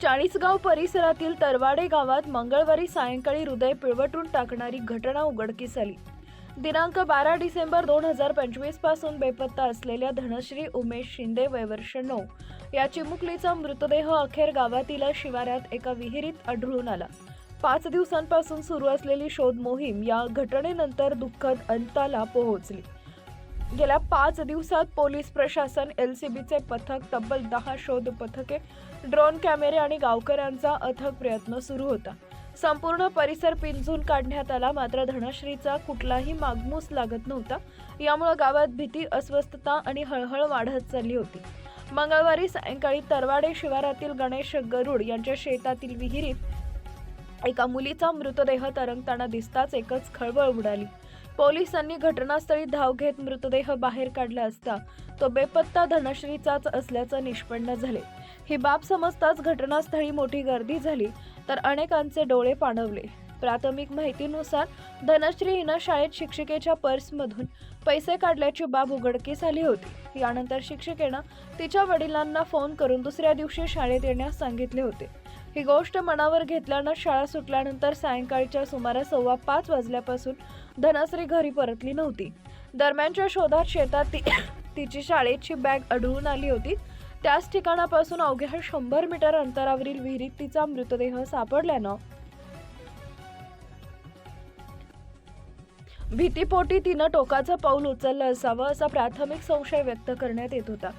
चाळीसगाव परिसरातील तरवाडे गावात मंगळवारी सायंकाळी हृदय पिळवटून टाकणारी घटना उघडकीस आली. दिनांक 12 डिसेंबर 2025 पासून बेपत्ता असलेल्या धनश्री उमेश शिंदे वय वर्ष 9 या चिमुकलीचा मृतदेह अखेर गावातील शिवारात एका विहिरीत आढळून आला. 5 दिवसांपासून सुरू असलेली शोध मोहीम या घटनेनंतर दुःखद अंताला पोहोचली. गेल्या 5 दिवसात पोलीस प्रशासन, एलसीबीचे पथक, तब्बल 10 शोध पथके, ड्रोन कॅमेरे आणि गावकऱ्यांचा अथक प्रयत्न सुरू होता. संपूर्ण परिसर पिंजून काढण्यात आला, मात्र धनश्रीचा कुठलाही मागमूस लागत नव्हता. यामुळे गावात भीती, अस्वस्थता आणि हळहळ वाढत चालली होती. मंगळवारी सायंकाळी तरवाडे शिवारातील गणेश गरुड यांच्या शेतातील विहिरीत एका मुलीचा मृतदेह तरंगताना दिसताच एकच खळबळ उडाली. पोलिसांनी घटनास्थळी धाव घेत मृतदेह बाहेर काढला असता तो बेपत्ता धनश्रीचाच असल्याचं निष्पन्न झाले. ही बाब समजताच घटनास्थळी मोठी गर्दी झाली, तर अनेकांचे डोळे पाणवले. प्राथमिक माहितीनुसार धनश्री हिनं शाळेत शिक्षिकेच्या पर्समधून पैसे काढल्याची बाब उघडकीस आली होती. यानंतर शिक्षिकेनं तिच्या वडिलांना फोन करून दुसऱ्या दिवशी शाळेत येण्यास सांगितले होते. ही गोष्ट मनावर घेतल्यानं शाळा सुटल्यानंतर सायंकाळच्या सुमारास 5:15 वाजल्यापासून धनश्री घरी परतली नव्हती. दरम्यानच्या शोधात शेतात तिची शाळेची बॅग आढळून आली होती. त्याच ठिकाणापासून अवघ्या 100 मीटर अंतरावरील विहिरीत तिचा मृतदेह सापडल्यानं भीतीपोटी तिनं टोकाचं पाऊल उचललं असावं असा प्राथमिक संशय व्यक्त करण्यात येत होता.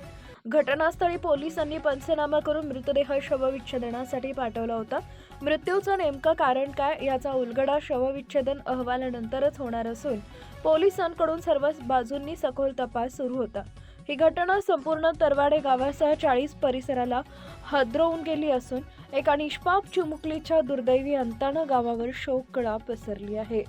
घटनास्थळी पोलिसांनी पंचनामा करून मृतदेह शवविच्छेदनासाठी पाठवला होता. मृत्यूचं नेमकं कारण काय याचा उलगडा शवविच्छेदन अहवालानंतरच होणार असून पोलिसांकडून सर्व बाजूंनी सखोल तपास सुरू होता. ही घटना संपूर्ण तरवाडे गावासह 40 परिसराला हादरवून गेली असून एका निष्पाप चिमुकलीच्या दुर्दैवी अंतानं गावावर शोककळा पसरली आहे.